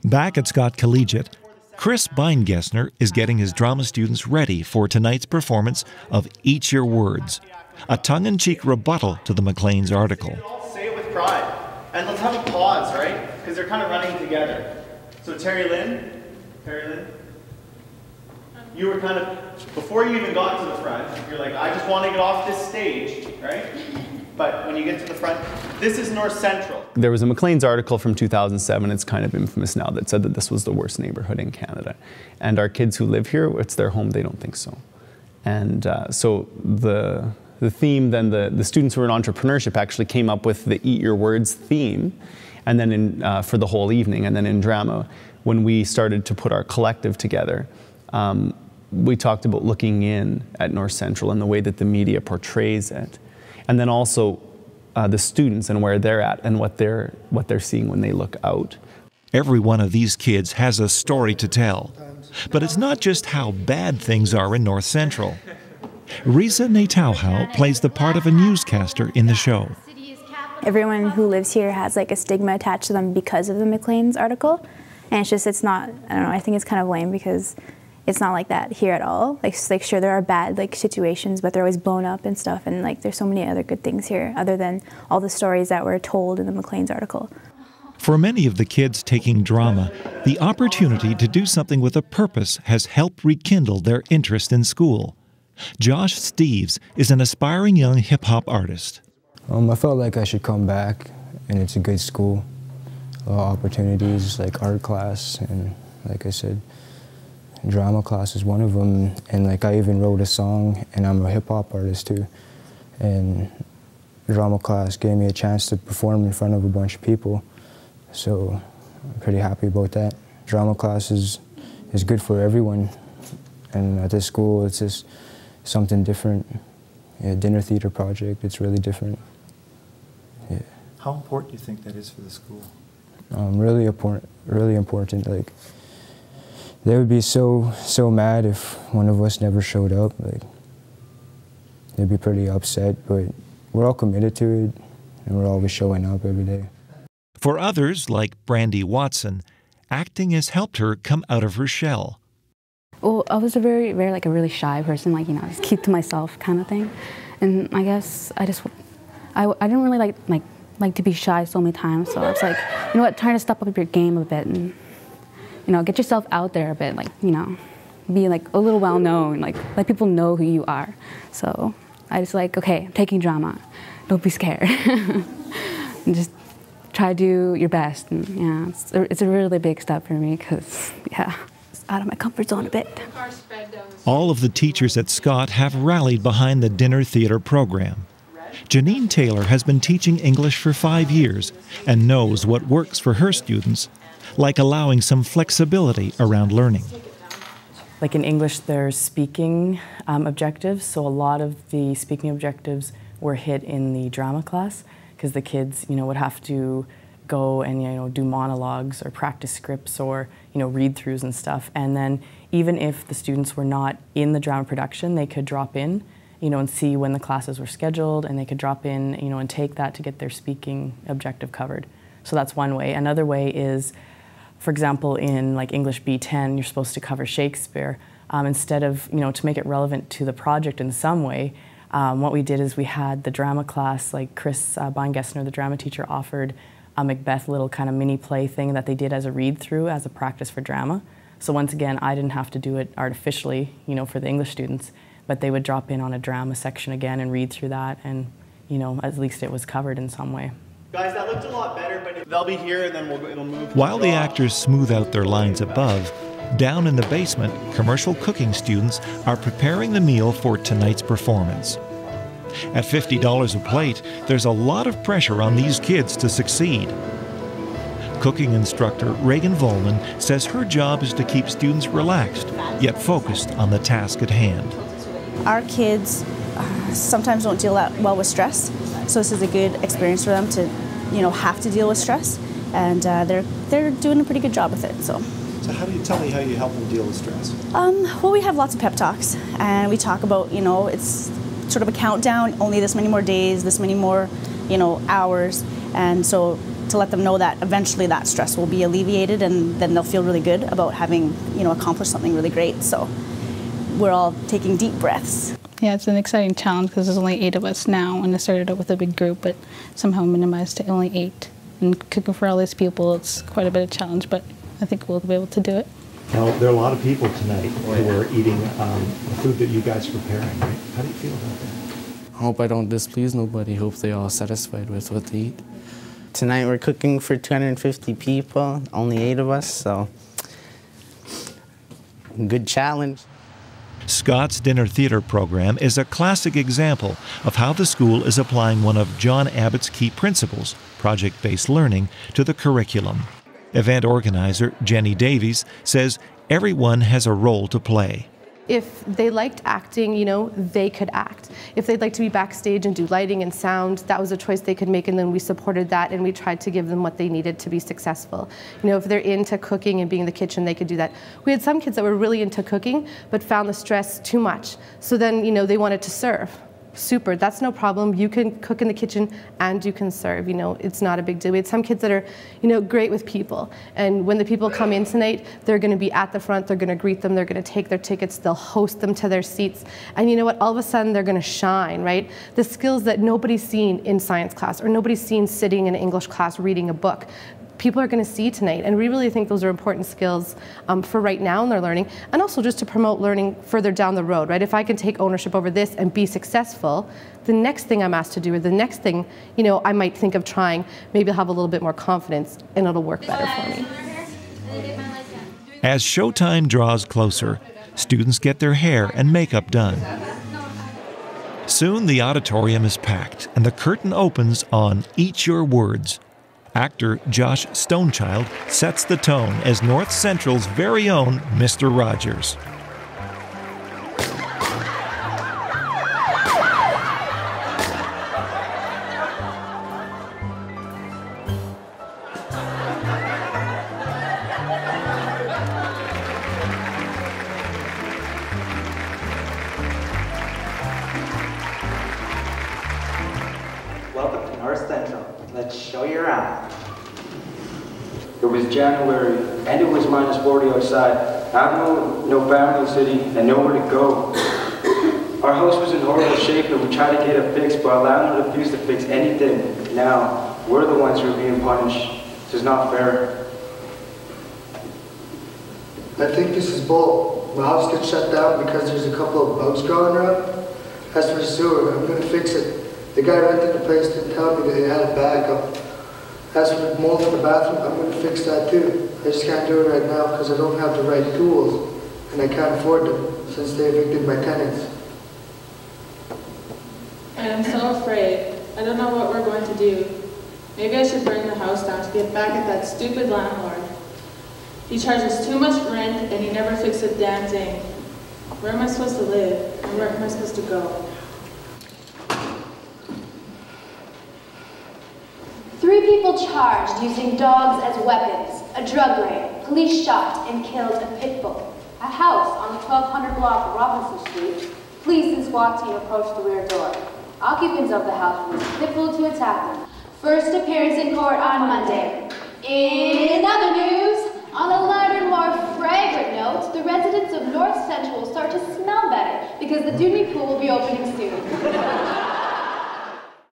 Back at Scott Collegiate, Chris Beingessner is getting his drama students ready for tonight's performance of Eat Your Words, a tongue-in-cheek rebuttal to the Maclean's article. Say it with pride. And let's have a pause, right? Because they're kind of running together. So Terry Lynn, you were kind of, before you even got to the front, you're like, I just want to get off this stage, right? But when you get to the front, this is North Central. There was a Maclean's article from 2007, it's kind of infamous now, that said that this was the worst neighborhood in Canada. And our kids who live here, it's their home, they don't think so. And so the theme, then the students who were in entrepreneurship actually came up with the Eat Your Words theme, and then for the whole evening. And then in drama, when we started to put our collective together, we talked about looking in at North Central and the way that the media portrays it. And then also the students and where they're at and what they're seeing when they look out. Every one of these kids has a story to tell. But it's not just how bad things are in North Central. Risa Natauhau plays the part of a newscaster in the show. Everyone who lives here has like a stigma attached to them because of the Maclean's article. And it's not, I don't know, I think it's kind of lame because it's not like that here at all. Like sure, there are bad situations, but they're always blown up and stuff. And like there's so many other good things here other than all the stories that were told in the Maclean's article. For many of the kids taking drama, the opportunity to do something with a purpose has helped rekindle their interest in school. Josh Steves is an aspiring young hip-hop artist. I felt like I should come back, and it's a good school. A lot of opportunities, like art class, and like I said, drama class is one of them. And like I even wrote a song, and I'm a hip-hop artist too. And drama class gave me a chance to perform in front of a bunch of people. So I'm pretty happy about that. Drama class is good for everyone. And at this school, it's just something different. Yeah, dinner theater project, it's really different. Yeah. How important do you think that is for the school? Really important. Like, they would be so mad if one of us never showed up. Like, they'd be pretty upset, but we're all committed to it, and we're always showing up every day. For others, like Brandy Watson, acting has helped her come out of her shell. Well, I was a very like a really shy person, like, you know, just keep to myself kind of thing. And I guess I didn't really like to be shy so many times. So I was like, you know what, trying to step up your game a bit and, you know, get yourself out there a bit, like, you know, be like a little well known, like let people know who you are. So I just like, okay, I'm taking drama, don't be scared. And just try to do your best. And yeah, it's a really big step for me because, yeah, it's out of my comfort zone a bit. All of the teachers at Scott have rallied behind the dinner theater program. Janine Taylor has been teaching English for 5 years and knows what works for her students, like allowing some flexibility around learning. Like in English, there's speaking objectives, so a lot of the speaking objectives were hit in the drama class because the kids, you know, would have to go and, you know, do monologues or practice scripts or, you know, read-throughs and stuff. And then even if the students were not in the drama production, they could drop in, you know, and see when the classes were scheduled, and they could drop in, you know, and take that to get their speaking objective covered. So that's one way. Another way is, for example, in like English B10, you're supposed to cover Shakespeare. Instead of, you know, to make it relevant to the project in some way, what we did is we had the drama class, like Chris Beingessner, the drama teacher, offered a Macbeth little kind of mini play thing that they did as a read-through, as a practice for drama. So once again, I didn't have to do it artificially, you know, for the English students, but they would drop in on a drama section again and read through that, and, you know, at least it was covered in some way. Guys, that looked a lot better, but they'll be here and then it'll move. While the actors smooth out their lines above, down in the basement, commercial cooking students are preparing the meal for tonight's performance. At $50 a plate, there's a lot of pressure on these kids to succeed. Cooking instructor Reagan Volman says her job is to keep students relaxed, yet focused on the task at hand. Our kids sometimes don't deal that well with stress, so this is a good experience for them to, you know, have to deal with stress, and they're doing a pretty good job with it. So how do you tell me how you help them deal with stress? Well, we have lots of pep talks, and we talk about, you know, it's sort of a countdown, only this many more days, this many more, you know, hours, and so to let them know that eventually that stress will be alleviated, and then they'll feel really good about having, you know, accomplished something really great. So we're all taking deep breaths. Yeah, it's an exciting challenge because there's only 8 of us now, and it started out with a big group, but somehow minimized to only 8. And cooking for all these people, it's quite a bit of challenge, but I think we'll be able to do it. Now, there are a lot of people tonight who are eating the food that you guys are preparing, right? How do you feel about that? I hope I don't displease nobody. Hope they all satisfied with what they eat. Tonight we're cooking for 250 people, only 8 of us, so good challenge. Scott's Dinner Theater program is a classic example of how the school is applying one of John Abbott's key principles, project-based learning, to the curriculum. Event organizer Jenny Davies says everyone has a role to play. If they liked acting, you know, they could act. If they'd like to be backstage and do lighting and sound, that was a choice they could make, and then we supported that and we tried to give them what they needed to be successful. You know, if they're into cooking and being in the kitchen, they could do that. We had some kids that were really into cooking but found the stress too much. So then, you know, they wanted to serve. Super, that's no problem. You can cook in the kitchen and you can serve, you know, it's not a big deal. We had some kids that are, you know, great with people. And when the people come in tonight, they're gonna be at the front, they're gonna greet them, they're gonna take their tickets, they'll host them to their seats. And you know what, all of a sudden they're gonna shine, right? The skills that nobody's seen in science class or nobody's seen sitting in an English class reading a book. People are going to see tonight, and we really think those are important skills for right now in their learning, and also just to promote learning further down the road, right? If I can take ownership over this and be successful, the next thing I'm asked to do, or the next thing, you know, I might think of trying, maybe I'll have a little bit more confidence, and it'll work better for me. As showtime draws closer, students get their hair and makeup done. Soon the auditorium is packed, and the curtain opens on Eat Your Words. Actor Josh Stonechild sets the tone as North Central's very own Mr. Rogers. Welcome to North Central. Let's show you around. It was January, and it was minus 40 outside. I have no family in the city, and nowhere to go. Our house was in horrible shape, and we tried to get it fixed, but our landlord refused to fix anything. Now, we're the ones who are being punished. This is not fair. I think this is bull. My house gets shut down because there's a couple of bugs growing around. As for the sewer, I'm going to fix it. The guy renting the place didn't tell me that they had a backup. As for the mold in the bathroom, I'm going to fix that too. I just can't do it right now because I don't have the right tools, and I can't afford them since they evicted my tenants. I am so afraid. I don't know what we're going to do. Maybe I should burn the house down to get back at that stupid landlord. He charges too much rent and he never fixed a damn thing. Where am I supposed to live, and where am I supposed to go? 3 people charged using dogs as weapons, a drug raid, police shot and killed a pit bull. A house on the 1200 block of Robinson Street, police and SWAT team approached the rear door. Occupants of the house used pit bull to attack them. First appearance in court on Monday. In other news, on a lighter, more fragrant note, the residents of North Central will start to smell better because the Doomy Pool will be opening soon.